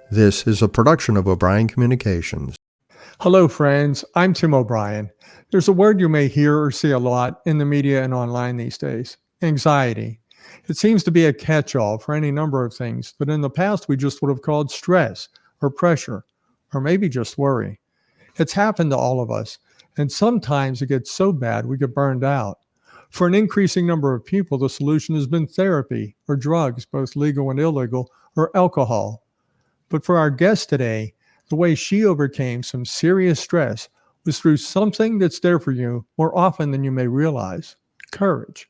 This is a production of O'Brien Communications. Hello, friends. I'm Tim O'Brien. There's a word you may hear or see a lot in the media and online these days: anxiety. It seems to be a catch all for any number of things that in the past we just would have called stress or pressure or maybe just worry. It's happened to all of us, and sometimes it gets so bad we get burned out. For an increasing number of people, the solution has been therapy or drugs, both legal and illegal, or alcohol. But for our guest today, the way she overcame some serious stress was through something that's there for you more often than you may realize: courage.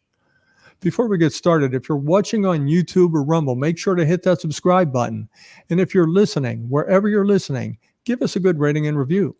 Before we get started, if you're watching on YouTube or Rumble, make sure to hit that subscribe button. And if you're listening, wherever you're listening, give us a good rating and review.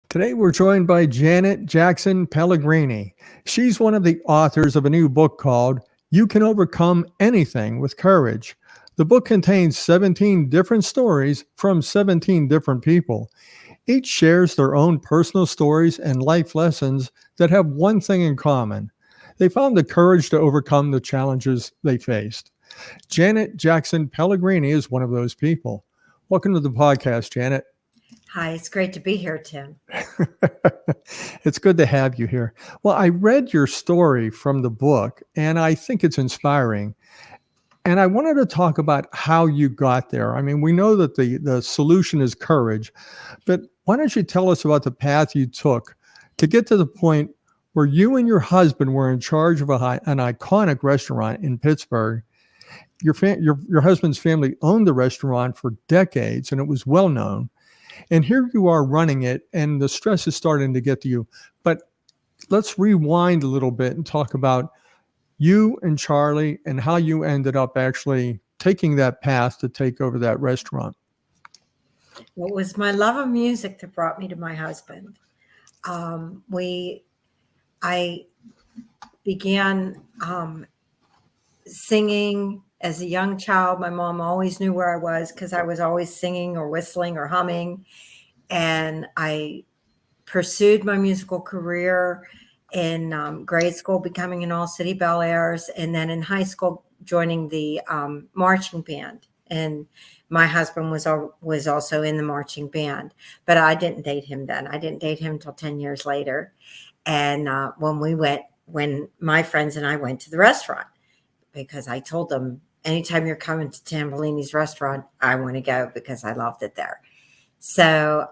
Today, we're joined by Janet Jackson Pellegrini. She's one of the authors of a new book called You Can Overcome Anything with Courage. The book contains 17 different stories from 17 different people. Each shares their own personal stories and life lessons that have one thing in common: they found the courage to overcome the challenges they faced. Janet Jackson Pellegrini is one of those people. Welcome to the podcast, Janet. Hi, it's great to be here, Tim. It's good to have you here. Well, I read your story from the book, and I think it's inspiring. And I wanted to talk about how you got there. I mean, we know that the solution is courage, but why don't you tell us about the path you took to get to the point where you and your husband were in charge of an iconic restaurant in Pittsburgh. Your husband's family owned the restaurant for decades, and it was well known. And here you are running it, and the stress is starting to get to you. But let's rewind a little bit and talk about you and Charlie and how you ended up actually taking that path to take over that restaurant. Well, it was my love of music that brought me to my husband. I began singing as a young child. My mom always knew where I was because I was always singing or whistling or humming. And I pursued my musical career in grade school, becoming an all-city Bel Airs, and then in high school, joining the marching band. And my husband was also in the marching band, but I didn't date him then. I didn't date him until 10 years later. And when my friends and I went to the restaurant, because I told them, anytime you're coming to Tambellini's restaurant, I want to go because I loved it there. So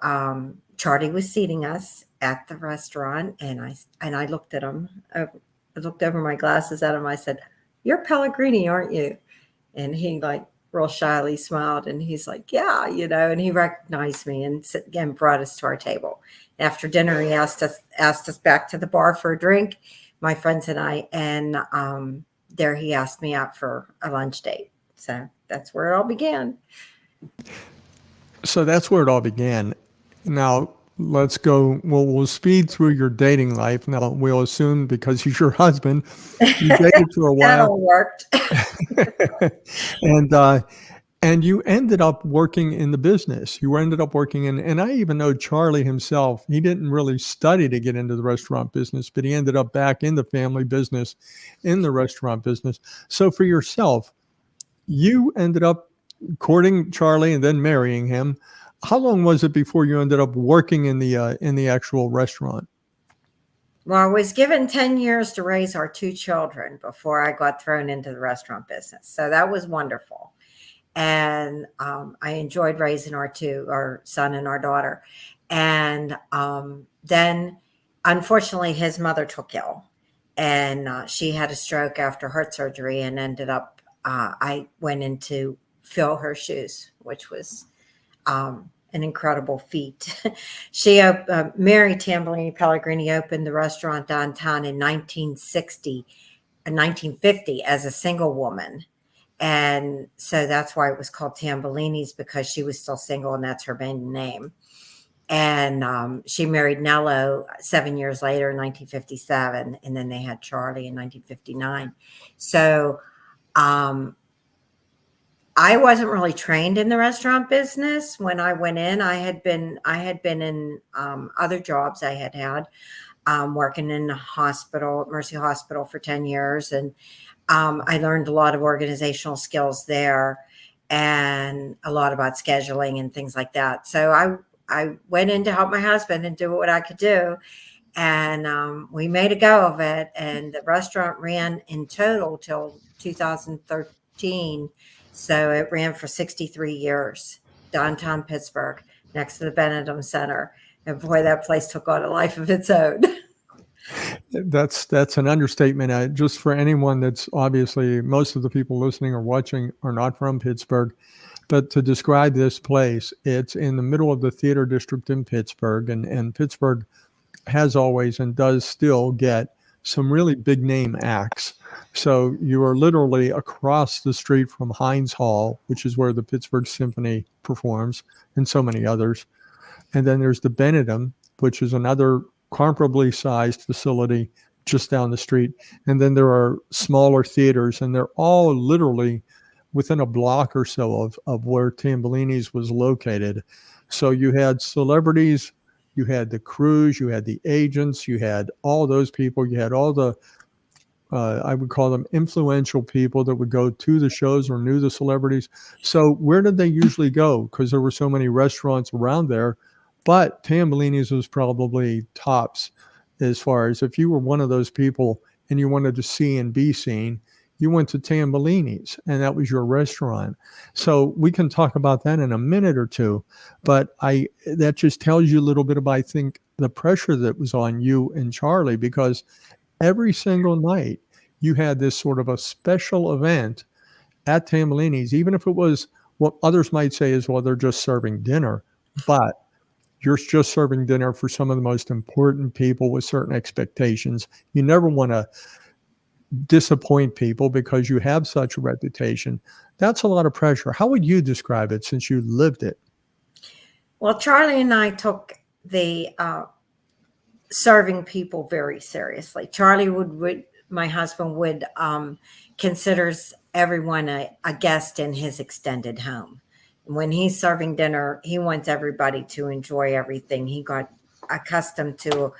Charlie was seating us at the restaurant, and I looked at him. I looked over my glasses at him. I said, "You're Pellegrini, aren't you?" And he real shyly smiled, and he's like, "Yeah, and he recognized me and again brought us to our table. After dinner, he asked us back to the bar for a drink, my friends and I, and there he asked me out for a lunch date. So that's where it all began. So that's where it all began. Now let's go. We'll speed through your dating life. Now we'll assume, because he's your husband, you dated for a while. That all worked. And you ended up working in the business. You ended up working and I even know Charlie himself, he didn't really study to get into the restaurant business, but he ended up back in the family business, in the restaurant business. So for yourself, you ended up courting Charlie and then marrying him. How long was it before you ended up working in the actual restaurant? Well, I was given 10 years to raise our two children before I got thrown into the restaurant business. So that was wonderful. And I enjoyed raising our son and our daughter. And then, unfortunately, his mother took ill, and she had a stroke after heart surgery, and ended up, I went in to fill her shoes, which was an incredible feat. Mary Tambellini Pellegrini opened the restaurant downtown in 1950 as a single woman. And so that's why it was called Tambellini's, because she was still single, and that's her maiden name. And she married Nello 7 years later in 1957, and then they had Charlie in 1959. So I wasn't really trained in the restaurant business when I went in. I had been in other jobs I had had, working in a hospital, Mercy Hospital, for 10 years. And I learned a lot of organizational skills there and a lot about scheduling and things like that. So I went in to help my husband and do what I could do. And we made a go of it. And the restaurant ran in total till 2013. So it ran for 63 years, downtown Pittsburgh, next to the Benedum Center. And boy, that place took on a life of its own. That's an understatement. Just for anyone that's obviously, most of the people listening or watching are not from Pittsburgh, but to describe this place, it's in the middle of the theater district in Pittsburgh, and Pittsburgh has always and does still get some really big name acts. So you are literally across the street from Heinz Hall, which is where the Pittsburgh Symphony performs, and so many others. And then there's the Benedum, which is another comparably sized facility just down the street. And then there are smaller theaters, and they're all literally within a block or so of where Tambellini's was located. So you had celebrities, you had the crews, you had the agents, you had all those people, you had all the, I would call them influential people that would go to the shows or knew the celebrities. So where did they usually go? Because there were so many restaurants around there, but Tambellini's was probably tops as far as if you were one of those people and you wanted to see and be seen, you went to Tambellini's and that was your restaurant. So we can talk about that in a minute or two, but that just tells you a little bit about, I think, the pressure that was on you and Charlie, because every single night you had this sort of a special event at Tambellini's, even if it was what others might say is, well, they're just serving dinner, but you're just serving dinner for some of the most important people with certain expectations. You never want to disappoint people because you have such a reputation. That's a lot of pressure. How would you describe it since you lived it? Well, Charlie and I took the serving people very seriously. Charlie would my husband would considers everyone a guest in his extended home. When he's serving dinner, he wants everybody to enjoy everything. He got accustomed to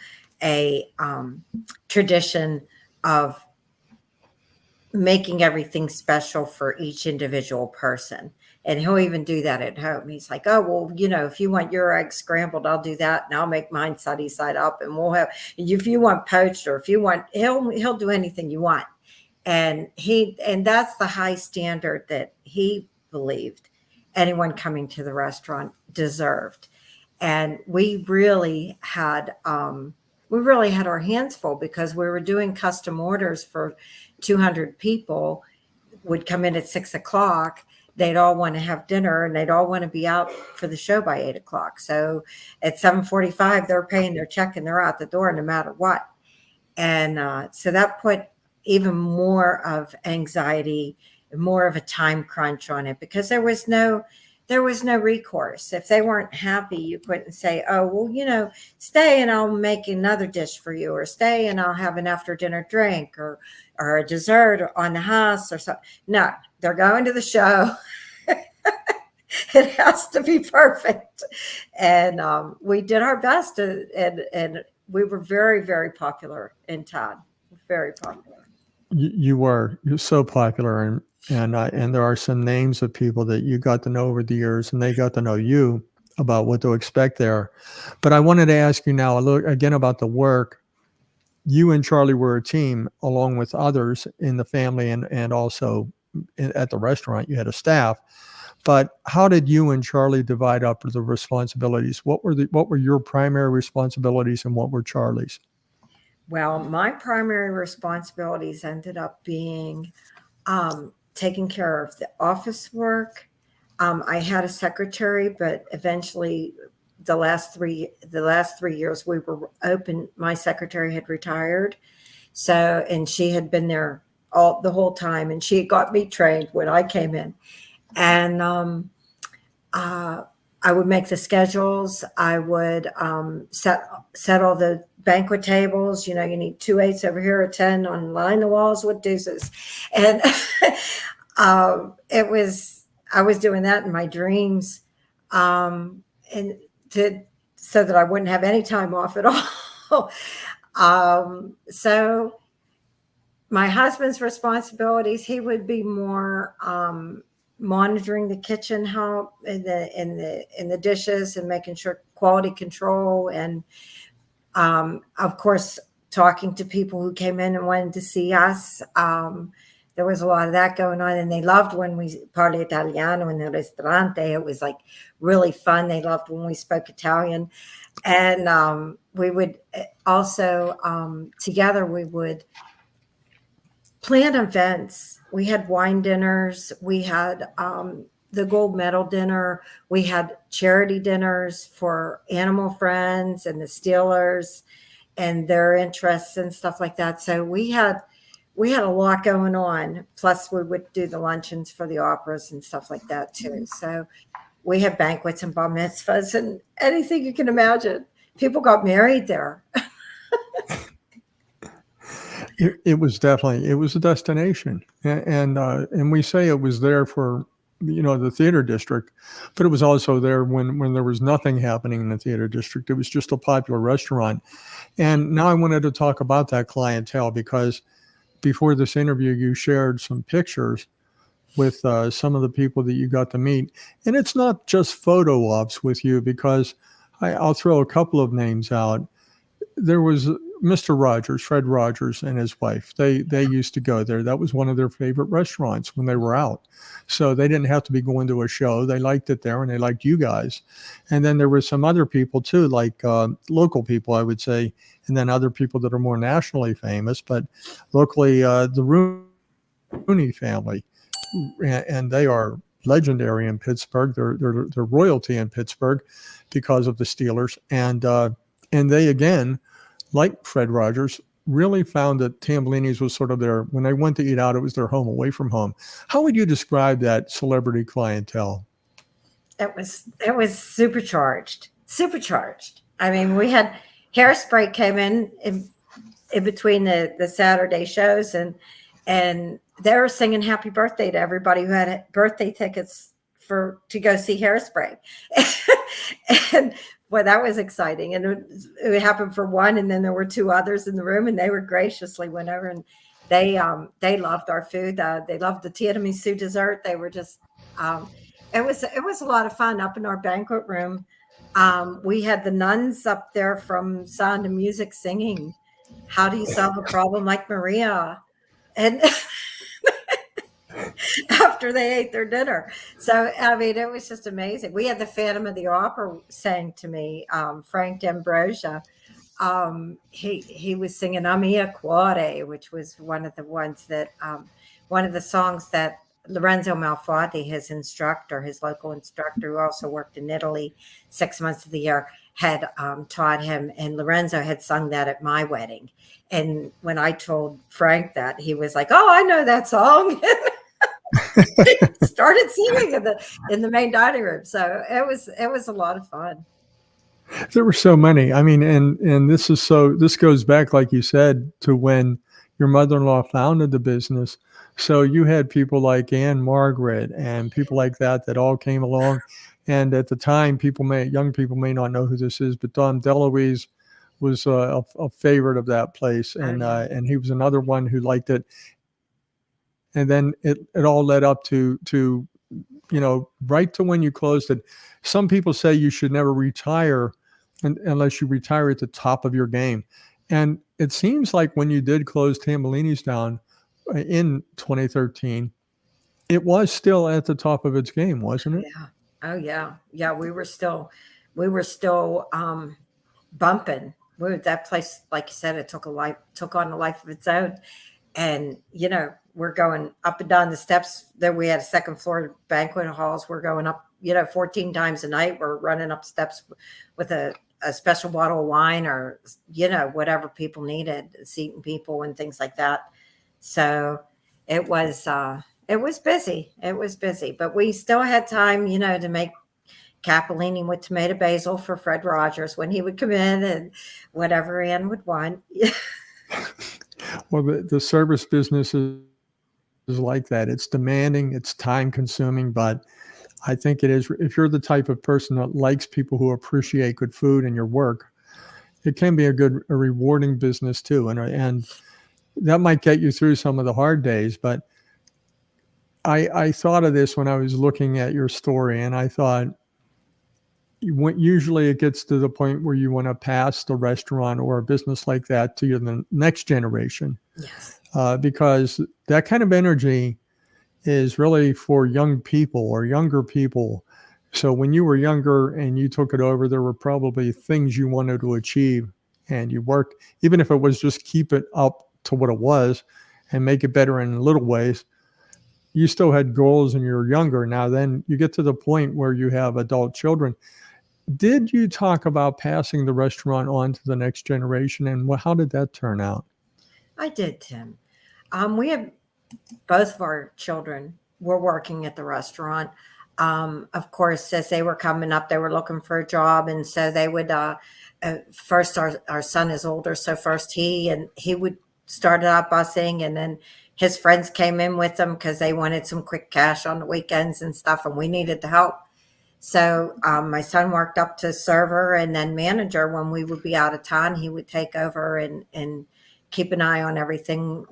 a tradition of making everything special for each individual person. And he'll even do that at home. He's like, oh, well, if you want your eggs scrambled, I'll do that. And I'll make mine sunny side up. And we'll have, if you want poached, or if you want, he'll do anything you want. And that's the high standard that he believed anyone coming to the restaurant deserved. And we really had our hands full because we were doing custom orders for 200 people. Would come in at 6:00. They'd all want to have dinner and they'd all want to be out for the show by 8:00. So at 7:45, they're paying their check and they're out the door no matter what. And so that put even more of anxiety, more of a time crunch on it, because there was no recourse. If they weren't happy, you couldn't say, oh, well, stay and I'll make another dish for you, or stay and I'll have an after dinner drink or a dessert on the house or something. No, they're going to the show. It has to be perfect. And we did our best and we were very, very popular in town. Very popular. You're so popular, and there are some names of people that you got to know over the years, and they got to know you about what to expect there. But I wanted to ask you now again about the work. You and Charlie were a team, along with others in the family, and also at the restaurant. You had a staff. But how did you and Charlie divide up the responsibilities? What were your primary responsibilities, and what were Charlie's? Well, my primary responsibilities ended up being taking care of the office work. I had a secretary, but eventually the last 3 years we were open, my secretary had retired. So, and she had been there the whole time, and she had got me trained when I came in. And I would make the schedules. I would set all the banquet tables. You need 2 8s over here, a 10 on line the walls with deuces. And it was I was doing that in my dreams, and so that I wouldn't have any time off at all. So my husband's responsibilities, he would be more monitoring the kitchen help in the dishes and making sure quality control, and of course talking to people who came in and wanted to see us. There was a lot of that going on, and they loved when we parli italiano in the ristorante. It was like really fun. They loved when we spoke Italian, and we would also together we would plan events. We had wine dinners. We had the gold medal dinner. We had charity dinners for animal friends and the Steelers and their interests and stuff like that. So we had a lot going on. Plus, we would do the luncheons for the operas and stuff like that too. So we had banquets and bar mitzvahs and anything you can imagine. People got married there. It was definitely, it was a destination, and we say it was there for the theater district, but it was also there when there was nothing happening in the theater district. It was just a popular restaurant. And now I wanted to talk about that clientele, because before this interview you shared some pictures with some of the people that you got to meet, and it's not just photo ops with you, because I'll throw a couple of names out. There was Mr. Rogers, Fred Rogers, and his wife. They used to go there. That was one of their favorite restaurants when they were out. So they didn't have to be going to a show. They liked it there, and they liked you guys. And then there were some other people too, like local people, I would say, and then other people that are more nationally famous, but locally, the Rooney family, and they are legendary in Pittsburgh. They're royalty in Pittsburgh because of the Steelers, and they again, like Fred Rogers, really found that Tambellini's was sort of their, when they went to eat out, it was their home away from home. How would you describe that celebrity clientele? It was supercharged. I mean, we had Hairspray came in between the Saturday shows, and they were singing happy birthday to everybody who had birthday tickets to go see Hairspray. And well, that was exciting. And it happened for one, and then there were two others in the room, and they were graciously went over, and they loved our food. They loved the tiramisu dessert. They were just it was a lot of fun up in our banquet room. We had the nuns up there from Sound of Music singing "How Do You Solve a Problem Like Maria," and after they ate their dinner. So, I mean, it was just amazing. We had the Phantom of the Opera sang to me, Frank D'Ambrosia. He was singing "A Mia Cuore," which was one of the ones that, one of the songs that Lorenzo Malfatti, his local instructor, who also worked in Italy 6 months of the year, had taught him. And Lorenzo had sung that at my wedding. And when I told Frank that, he was like, "Oh, I know that song." Started singing in the main dining room. So it was a lot of fun. There were so many. I mean, and this goes back, like you said, to when your mother-in-law founded the business. So you had people like Anne Margaret and people like that all came along. And at the time, young people may not know who this is, but Don DeLuise was a favorite of that place, and he was another one who liked it. And then it all led up to right to when you closed it. Some people say you should never retire unless you retire at the top of your game. And it seems like when you did close Tambellini's down in 2013, it was still at the top of its game, wasn't it? Yeah. Oh yeah. Yeah. We were still bumping. That place, like you said, it took on a life of its own. And, we're going up and down the steps. There we had a second floor banquet halls. We're going up, 14 times a night. We're running up steps with a special bottle of wine or, whatever people needed, seating people and things like that. So it was busy. It was busy, but we still had time, to make capellini with tomato basil for Fred Rogers when he would come in and whatever Ann would want. Well, the service business is like that. It's demanding, it's time consuming, but I think it is, if you're the type of person that likes people who appreciate good food and your work, it can be a rewarding business too. And that might get you through some of the hard days. But I thought of this when I was looking at your story, and I thought, usually it gets to the point where you want to pass the restaurant or a business like that to the next generation, Yes. because that kind of energy is really for young people or younger people. So when you were younger and you took it over, there were probably things you wanted to achieve, and you worked, even if it was just keep it up to what it was and make it better in little ways. You still had goals and you're younger. Now then you get to the point where you have adult children. Did you talk about passing the restaurant on to the next generation, and how did that turn out? I did, Tim. We had both of our children were working at the restaurant. Of course, as they were coming up, they were looking for a job. And so they would, first our son is older. So first he would start out busing, and then his friends came in with them because they wanted some quick cash on the weekends and stuff. And we needed the help. So my son worked up to server and then manager. When we would be out of town, he would take over and keep an eye on everything,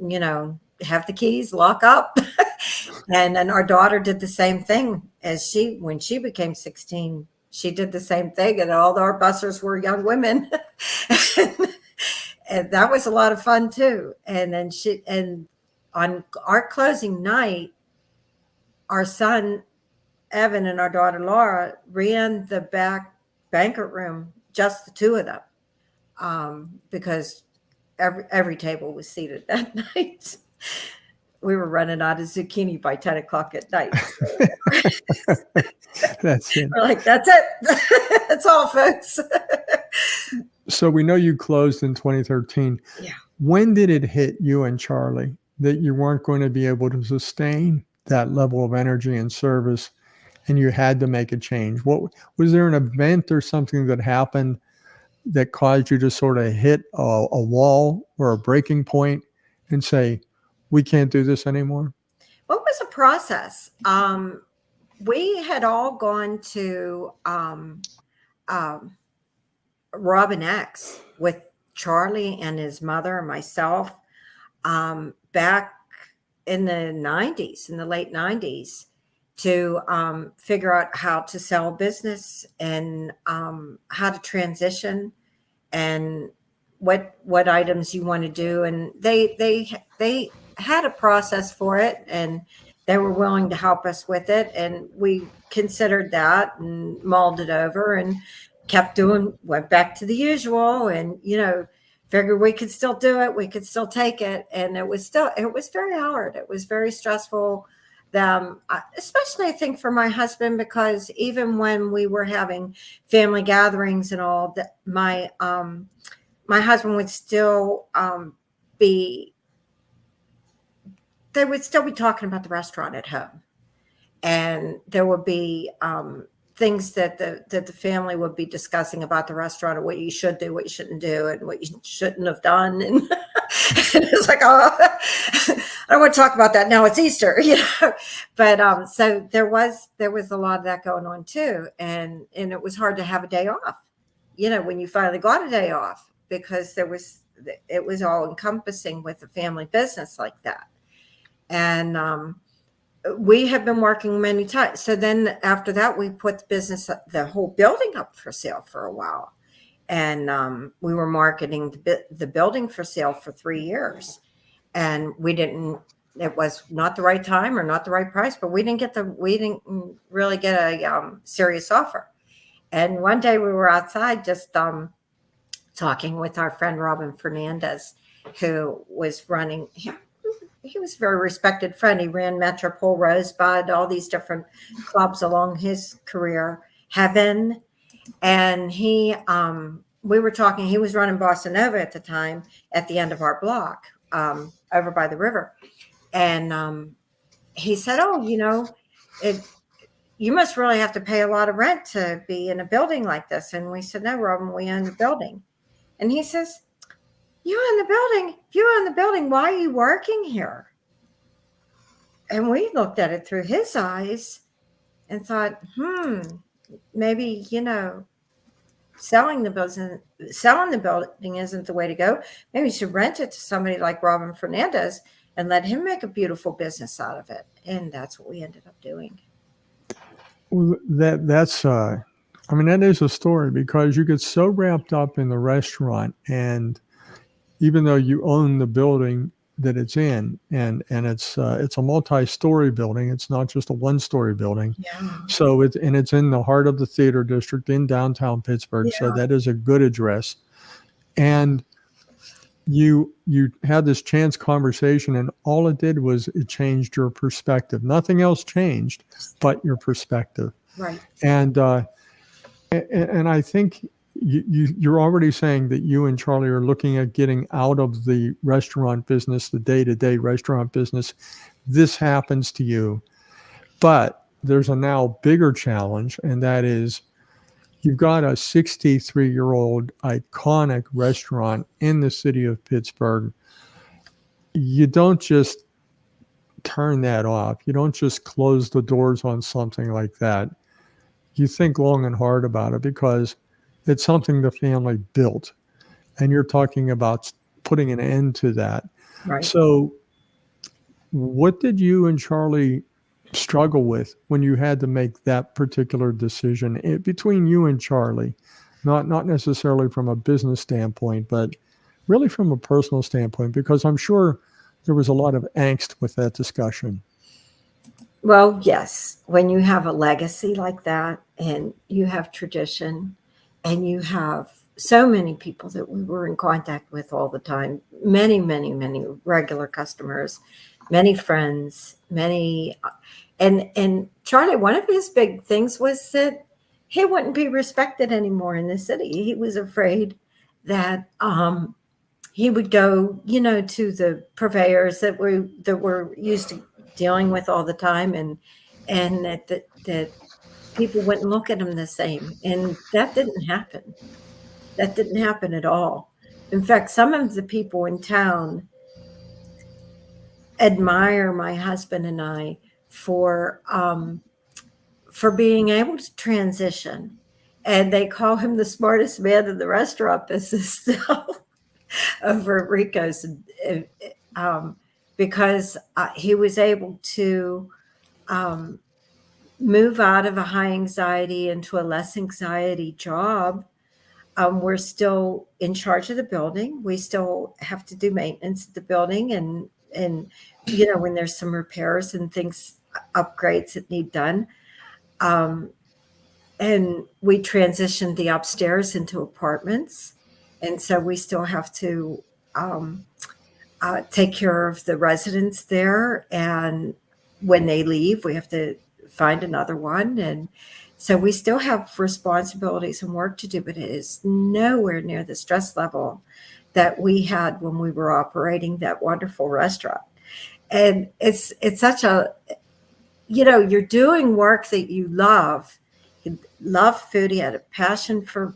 have the keys, lock up. And then our daughter did the same thing when she became 16, she did the same thing. And all our bussers were young women. And that was a lot of fun too. And then on our closing night, our son, Evan, and our daughter, Laura, ran the back banquet room, just the two of them, because every table was seated that night. We were running out of zucchini by 10 o'clock at night. That's it. We're like, that's it. That's all, folks. So we know you closed in 2013. Yeah. When did it hit you and Charlie that you weren't going to be able to sustain that level of energy and service, and you had to make a change? What was there, an event or something that happened that caused you to sort of hit a wall or a breaking point and say, we can't do this anymore? What was a process? We had all gone to Robin X with Charlie and his mother and myself back in the 90s, in the late 90s, to figure out how to sell business and how to transition and what items you want to do. And they had a process for it, and they were willing to help us with it. And we considered that and mulled it over and went back to the usual, and, figured we could still do it. We could still take it. And it was very hard. It was very stressful. Especially I think for my husband, because even when we were having family gatherings and all that, my husband would still they would still be talking about the restaurant at home. And there would be things that the family would be discussing about the restaurant, or what you should do, what you shouldn't do, and what you shouldn't have done. And it's like, oh, I don't want to talk about that now. It's Easter, But so there was a lot of that going on too, and it was hard to have a day off, when you finally got a day off, because it was all encompassing with a family business like that. And we have been working many times. So then after that, we put the whole building up for sale for a while. And we were marketing the building for sale for 3 years. And it was not the right time or not the right price, but we didn't really get a serious offer. And one day we were outside just talking with our friend Robin Fernandez, who was running. He was a very respected friend. He ran Metropole, Rosebud, all these different clubs along his career, Heaven. And we were talking, he was running Bossa Nova at the time at the end of our block over by the river. And he said, oh, you must really have to pay a lot of rent to be in a building like this. And we said, no, Robin, we own the building. And he says, you own the building? If you own the building, why are you working here? And we looked at it through his eyes and thought, maybe, selling the building isn't the way to go. Maybe you should rent it to somebody like Robin Fernandez and let him make a beautiful business out of it. And that's what we ended up doing. Well, that is a story, because you get so wrapped up in the restaurant, and even though you own the building that it's in, and it's a multi-story building, it's not just a one-story building. Yeah. So it's in the heart of the theater district in downtown Pittsburgh. So Yeah. that is a good address. And you had this chance conversation, and all it did was it changed your perspective. Nothing else changed but your perspective. Right. And I think you're already saying that you and Charlie are looking at getting out of the restaurant business, the day-to-day restaurant business. This happens to you. But there's a now bigger challenge, and that is you've got a 63-year-old iconic restaurant in the city of Pittsburgh. You don't just turn that off. You don't just close the doors on something like that. You think long and hard about it, because it's something the family built, and you're talking about putting an end to that. Right. So what did you and Charlie struggle with when you had to make that particular decision between you and Charlie? Not necessarily from a business standpoint, but really from a personal standpoint, because I'm sure there was a lot of angst with that discussion. Well, yes. When you have a legacy like that, and you have tradition, and you have so many people that we were in contact with all the time, many, many, many regular customers, many friends, and Charlie, one of his big things was that he wouldn't be respected anymore in the city. He was afraid that he would go, to the purveyors that were used to dealing with all the time, and that people wouldn't look at him the same. And that didn't happen. That didn't happen at all. In fact, some of the people in town admire my husband and I for being able to transition. And they call him the smartest man in the restaurant business now over at Rico's, because he was able to move out of a high anxiety into a less anxiety job. We're still in charge of the building. We still have to do maintenance at the building, and when there's some repairs and things, upgrades that need done. And we transitioned the upstairs into apartments. And so we still have to take care of the residents there. And when they leave, we have to find another one. And so we still have responsibilities and work to do, but it is nowhere near the stress level that we had when we were operating that wonderful restaurant. And it's such a, you're doing work that you love. He loved food. He had a passion for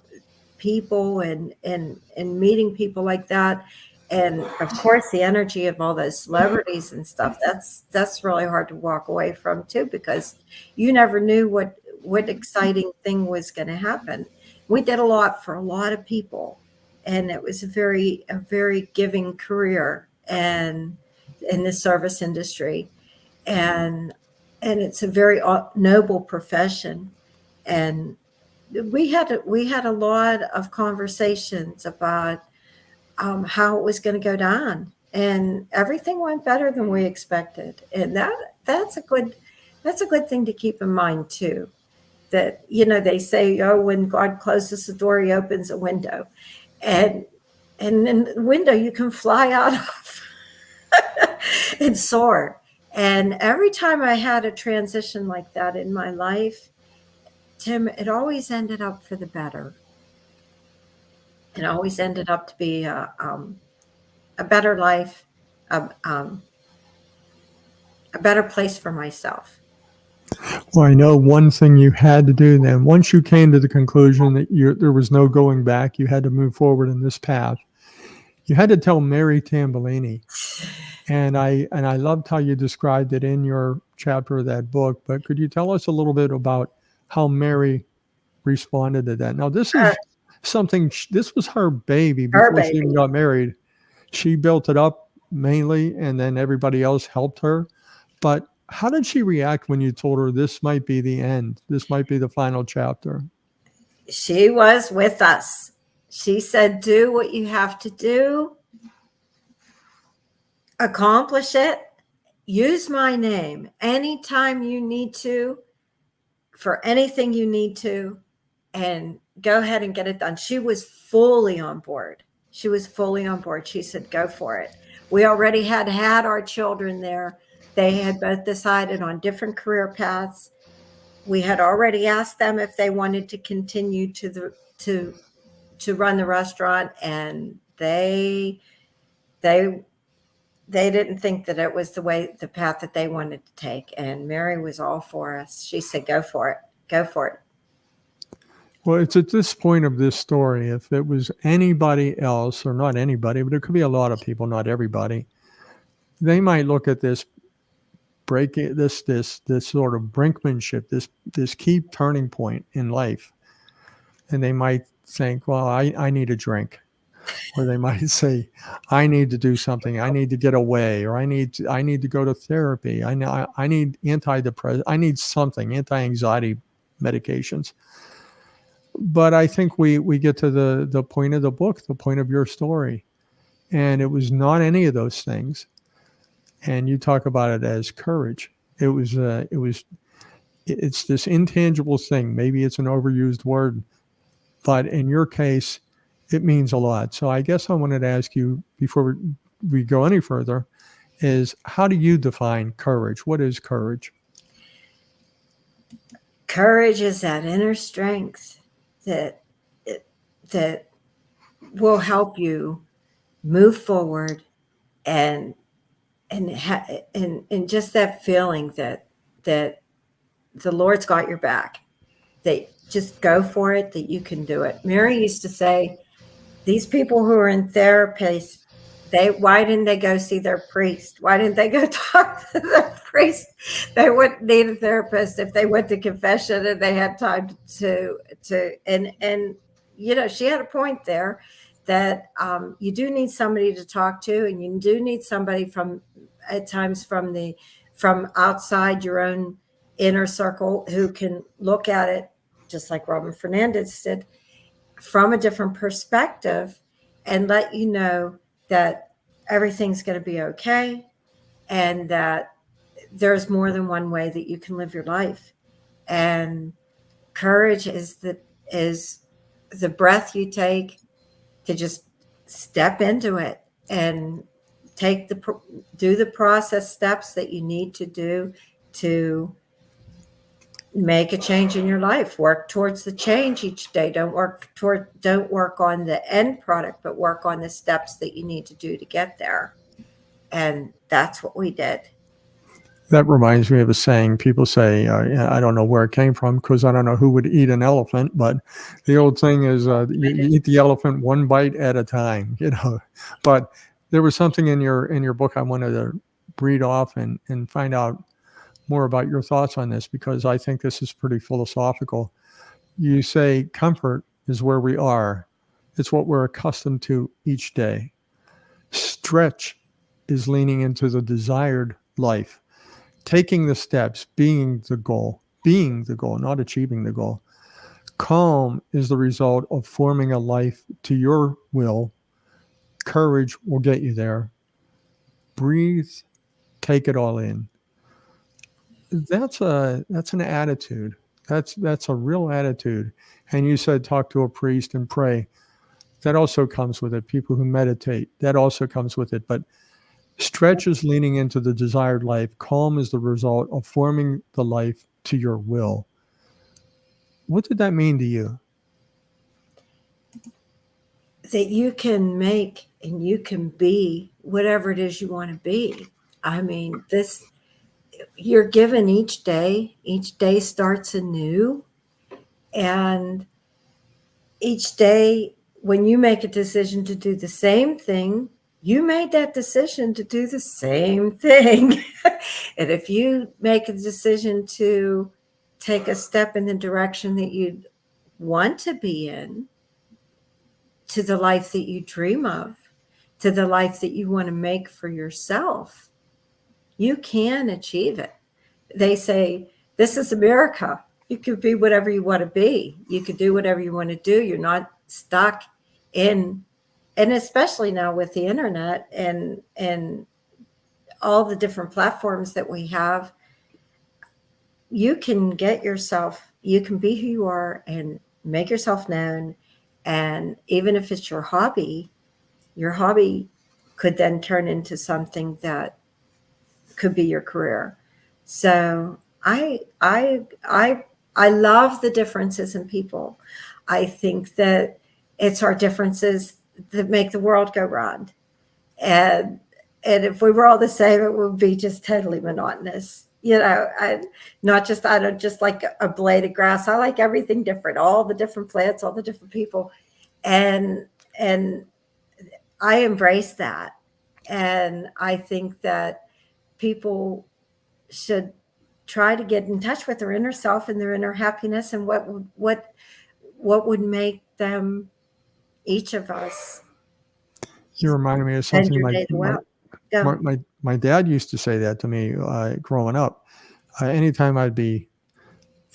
people and meeting people like that. And of course, the energy of all those celebrities and stuff, that's really hard to walk away from too, because you never knew what exciting thing was going to happen. We did a lot for a lot of people, and it was a very giving career and in the service industry. And it's a very noble profession. And we had a lot of conversations about how it was going to go down, and everything went better than we expected. And that's a good thing to keep in mind too. That they say, when God closes the door, He opens a window, and in the window you can fly out of and soar. And every time I had a transition like that in my life, Tim, it always ended up for the better. It always ended up to be a better life, a better place for myself. Well, I know one thing you had to do then, once you came to the conclusion that there was no going back, you had to move forward in this path. You had to tell Mary Tambellini And I loved how you described it in your chapter of that book. But could you tell us a little bit about how Mary responded to that? Now, this Uh, is something, this was her baby her before she even baby. got married. She built it up mainly, and then everybody else helped her. But how did she react when you told her this might be the end? This might be the final chapter? She was with us. She said, do what you have to do, accomplish it, use my name anytime you need to, for anything you need to, and go ahead and get it done. She was fully on board. She was fully on board. She said, go for it. We already had our children there. They had both decided on different career paths. We had already asked them if they wanted to continue to run the restaurant, and they didn't think that it was the path that they wanted to take. And Mary was all for us. She said, go for it. Go for it. Well, it's at this point of this story, if it was anybody else, or not anybody, but it could be a lot of people, not everybody, they might look at this this sort of brinkmanship, this key turning point in life, and they might think, well, I need a drink. Or they might say, I need to do something. I need to get away, or I need to go to therapy. I need antidepressant. I need something, anti-anxiety medications. But I think we get to the point of the book, the point of your story, and it was not any of those things. And you talk about it as courage. It's this intangible thing. Maybe it's an overused word, but in your case, it means a lot. So I guess I wanted to ask you, before we go any further, is how do you define courage? What is courage? Courage is that inner strength that that will help you move forward, and and just that feeling that the Lord's got your back, that just go for it, that you can do it. Mary used to say, these people who are in therapy, why didn't they go see their priest? Why didn't they go talk to their priest? They wouldn't need a therapist if they went to confession and they had time and she had a point there, that you do need somebody to talk to, and you do need somebody at times from outside your own inner circle, who can look at it, just like Robin Fernandez did, from a different perspective, and let you know that everything's going to be okay, and that there's more than one way that you can live your life. And courage is the breath you take to just step into it and do the process steps that you need to do to make a change in your life. Work towards the change each day. Don't work on the end product, but work on the steps that you need to do to get there. And that's what we did. That reminds me of a saying. People say, I don't know where it came from, because I don't know who would eat an elephant, but the old thing is, you eat the elephant one bite at a time, But there was something in your book I wanted to read off and find out more about your thoughts on this, because I think this is pretty philosophical. You say comfort is where we are. It's what we're accustomed to each day. Stretch is leaning into the desired life. Taking the steps, being the goal, not achieving the goal. Calm is the result of forming a life to your will. Courage will get you there. Breathe, take it all in. That's an attitude. That's a real attitude. And you said talk to a priest and pray. That also comes with it. People who meditate, that also comes with it. But stretch is leaning into the desired life. Calm is the result of forming the life to your will. What did that mean to you? That you can make and you can be whatever it is you want to be. I mean, you're given each day. Each day starts anew. And each day, when you make a decision to do the same thing you made that decision to do the same thing. And if you make a decision to take a step in the direction that you want to be in, to the life that you dream of, to the life that you want to make for yourself, you can achieve it. They say, this is America. You can be whatever you want to be. You can do whatever you want to do. You're not stuck in, and especially now with the internet and all the different platforms that we have, you can get yourself, you can be who you are and make yourself known. And even if it's your hobby could then turn into something that could be your career. So I love the differences in people. I think that it's our differences that make the world go round. And and if we were all the same, it would be just totally monotonous. I don't just like a blade of grass. I like everything different, all the different plants, all the different people. And and I embrace that. And I think that people should try to get in touch with their inner self and their inner happiness and what would make them, each of us, You reminded me of spend something your day well. Go. my dad used to say that to me growing up. Anytime I'd be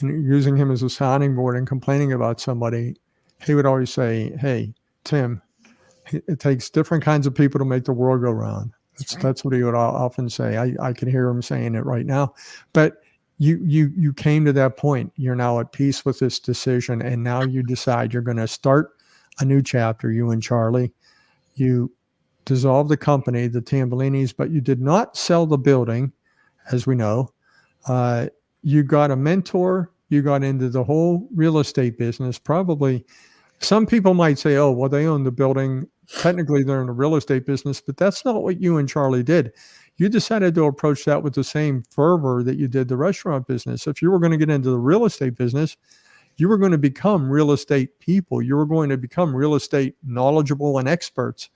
using him as a sounding board and complaining about somebody, he would always say, "Hey, Tim, it takes different kinds of people to make the world go round." That's right. That's what he would often say. I can hear him saying it right now. But you came to that point. You're now at peace with this decision, and now you decide you're going to start a new chapter. You and Charlie, you dissolved the company, the Tambellinis, but you did not sell the building, as we know. Uh, you got a mentor. You got into the whole real estate business. Probably some people might say, oh, well, they own the building. Technically, they're in the real estate business, but that's not what you and Charlie did. You decided to approach that with the same fervor that you did the restaurant business. If you were going to get into the real estate business, you were going to become real estate people. You were going to become real estate knowledgeable and experts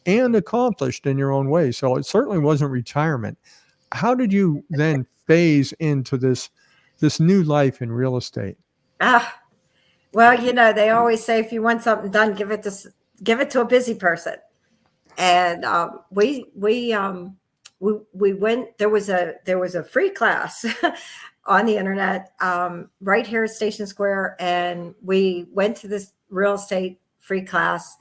and accomplished in your own way. So it certainly wasn't retirement. How did you then phase into this new life in real estate? Well, they always say if you want something done, give it to a busy person. And we went. There was a free class on the internet right here at Station Square, and we went to this real estate free class,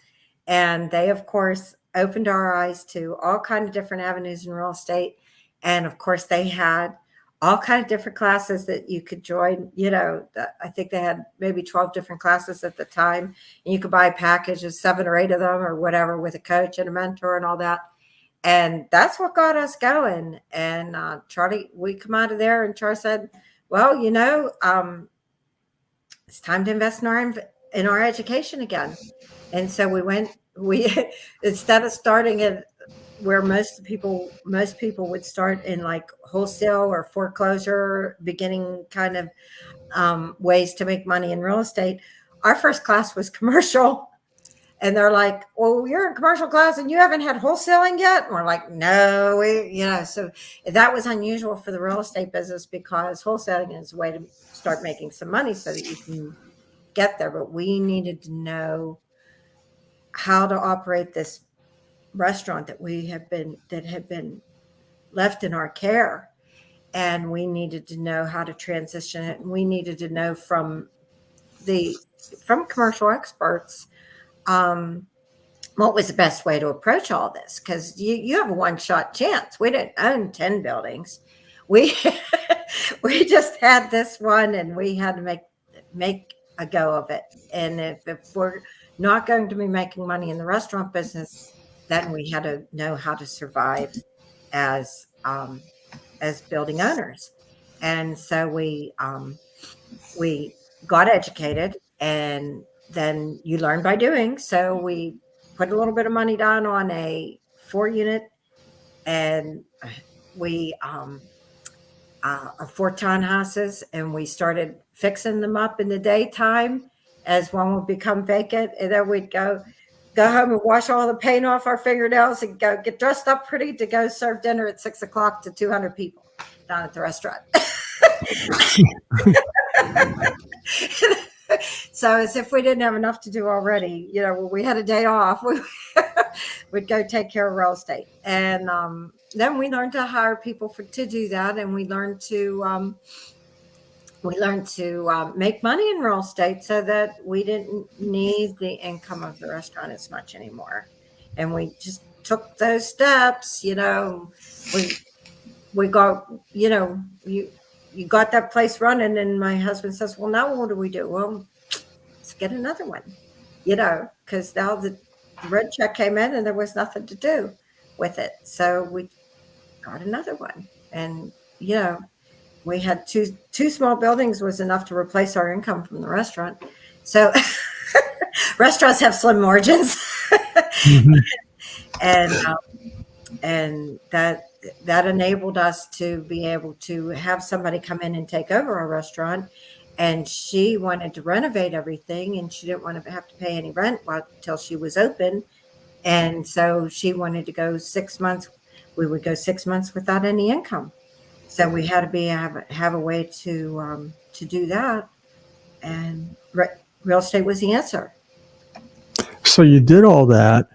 and they of course opened our eyes to all kind of different avenues in real estate, and of course they had all kind of different classes that you could join. I think they had maybe 12 different classes at the time, and you could buy a package of 7 or 8 of them or whatever with a coach and a mentor and all that. And that's what got us going. And Charlie, we come out of there and Charlie said, well, it's time to invest in our education again. And so we instead of starting at where most people would start in like wholesale or foreclosure, beginning kind of ways to make money in real estate, our first class was commercial. And they're like, well, you're in commercial class and you haven't had wholesaling yet? And we're like, no, so that was unusual for the real estate business because wholesaling is a way to start making some money so that you can get there. But we needed to know how to operate this restaurant that had been left in our care. And we needed to know how to transition it. And we needed to know from commercial experts, what was the best way to approach all this? Because you have a one-shot chance. We didn't own 10 buildings. We we just had this one, and we had to make a go of it. And if we're not going to be making money in the restaurant business, then we had to know how to survive as building owners. And so we got educated, and then you learn by doing. So we put a little bit of money down on a 4-unit, and we are 4 townhouses, and we started fixing them up in the daytime as one would become vacant, and then we'd go go home and wash all the paint off our fingernails and go get dressed up pretty to go serve dinner at 6 o'clock to 200 people down at the restaurant. So as if we didn't have enough to do already, when we had a day off, we'd go take care of real estate. And then we learned to hire people to do that. And we learned to make money in real estate so that we didn't need the income of the restaurant as much anymore. And we just took those steps. We got, you got that place running, and my husband says, well, now what do we do? Well, let's get another one, because now the red check came in and there was nothing to do with it. So we got another one. And, we had two small buildings was enough to replace our income from the restaurant. So restaurants have slim margins. Mm-hmm. And that enabled us to be able to have somebody come in and take over our restaurant. And she wanted to renovate everything, and she didn't want to have to pay any rent until she was open. And so she wanted to go 6 months. We would go 6 months without any income. So we had to have a way to do that. And real estate was the answer. So you did all that.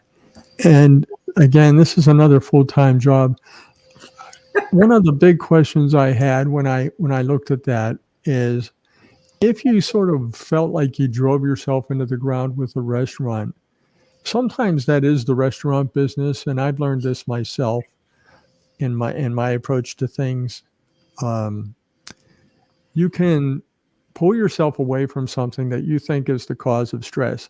And again, this is another full-time job. One of the big questions I had when I looked at that is, if you sort of felt like you drove yourself into the ground with a restaurant, sometimes that is the restaurant business. And I've learned this myself in my approach to things. You can pull yourself away from something that you think is the cause of stress,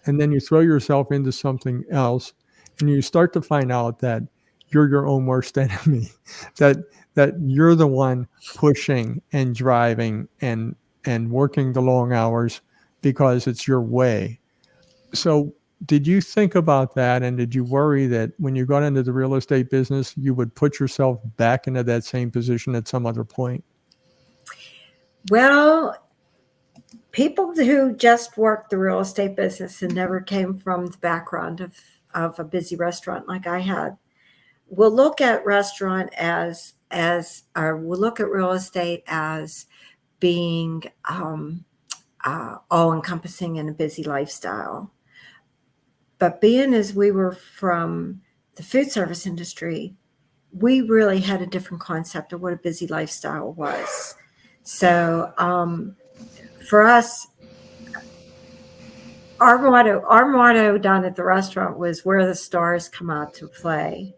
and then you throw yourself into something else, and you start to find out that you're your own worst enemy, that you're the one pushing and driving and working the long hours because it's your way. So did you think about that, and did you worry that when you got into the real estate business, you would put yourself back into that same position at some other point? Well, people who just worked the real estate business and never came from the background of a busy restaurant like I had will look at restaurant or will look at real estate as being all-encompassing in a busy lifestyle. But being as we were from the food service industry, we really had a different concept of what a busy lifestyle was. So for us, our motto down at the restaurant was where the stars come out to play,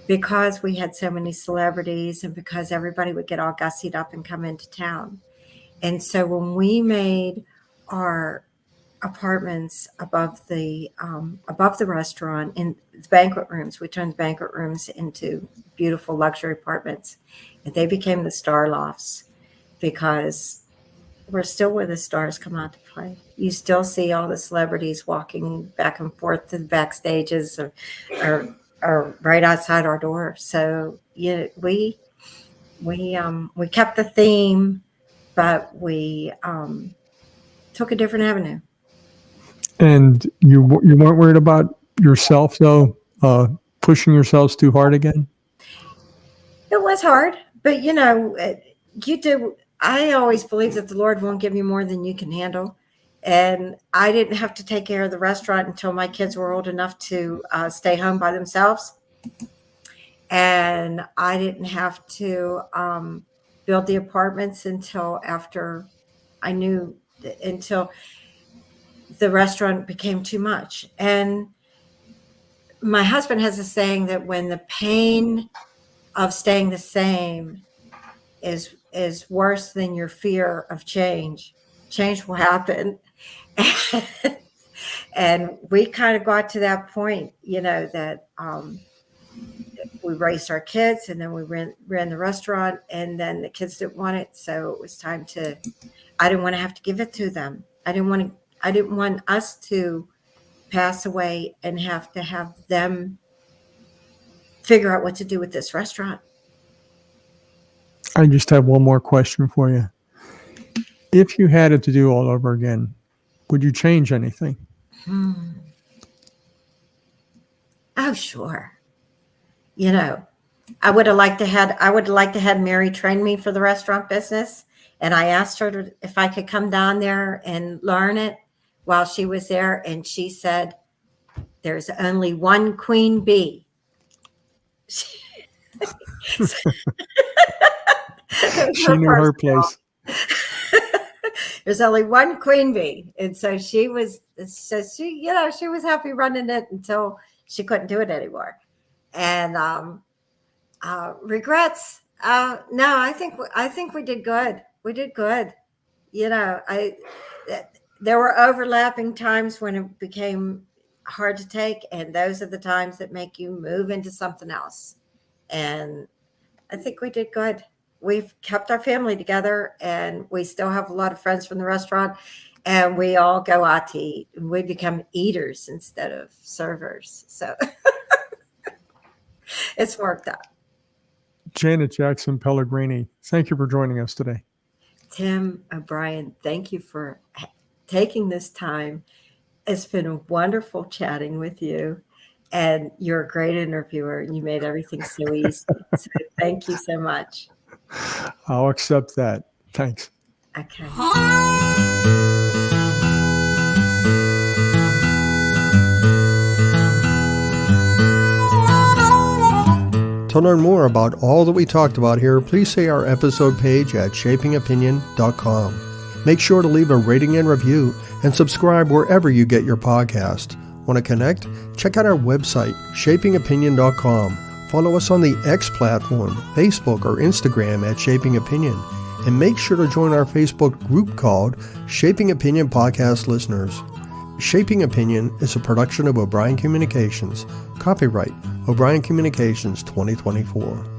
because we had so many celebrities and because everybody would get all gussied up and come into town. And so when we made our apartments above the restaurant in the banquet rooms, we turned the banquet rooms into beautiful luxury apartments, and they became the star lofts, because we're still where the stars come out to play. You still see all the celebrities walking back and forth to the backstages or right outside our door. So we kept the theme, but we took a different avenue. And you weren't worried about yourself, though, pushing yourselves too hard again? It was hard, but you do. I always believe that the Lord won't give you more than you can handle. And I didn't have to take care of the restaurant until my kids were old enough to stay home by themselves. And I didn't have to build the apartments until the restaurant became too much. And my husband has a saying that when the pain of staying the same is worse than your fear of change will happen. And we kind of got to that point, that we raised our kids, and then we ran the restaurant, and then the kids didn't want it. So it was time I didn't want to have to give it to them. I didn't want us to pass away and have to have them figure out what to do with this restaurant. I just have one more question for you. If you had it to do all over again, would you change anything? Oh, sure. You know, I would have liked to had Mary train me for the restaurant business. And I asked her if I could come down there and learn it while she was there. And she said, there's only one queen bee. She knew her place. There's only one queen bee. And so she was happy running it until she couldn't do it anymore. And regrets. No, I think we did good. We did good. There were overlapping times when it became hard to take, and those are the times that make you move into something else. And I think we did good. We've kept our family together, and we still have a lot of friends from the restaurant, and we all go out to eat. And we become eaters instead of servers. So it's worked out. Janet Jackson Pellegrini, thank you for joining us today. Tim O'Brien, thank you for taking this time. It's been wonderful chatting with you, and you're a great interviewer, and you made everything so easy. So thank you so much. I'll accept that. Thanks. Okay. To learn more about all that we talked about here, please see our episode page at shapingopinion.com. Make sure to leave a rating and review and subscribe wherever you get your podcast. Want to connect? Check out our website, shapingopinion.com. Follow us on the X platform, Facebook, or Instagram at Shaping Opinion. And make sure to join our Facebook group called Shaping Opinion Podcast Listeners. Shaping Opinion is a production of O'Brien Communications. Copyright O'Brien Communications 2024.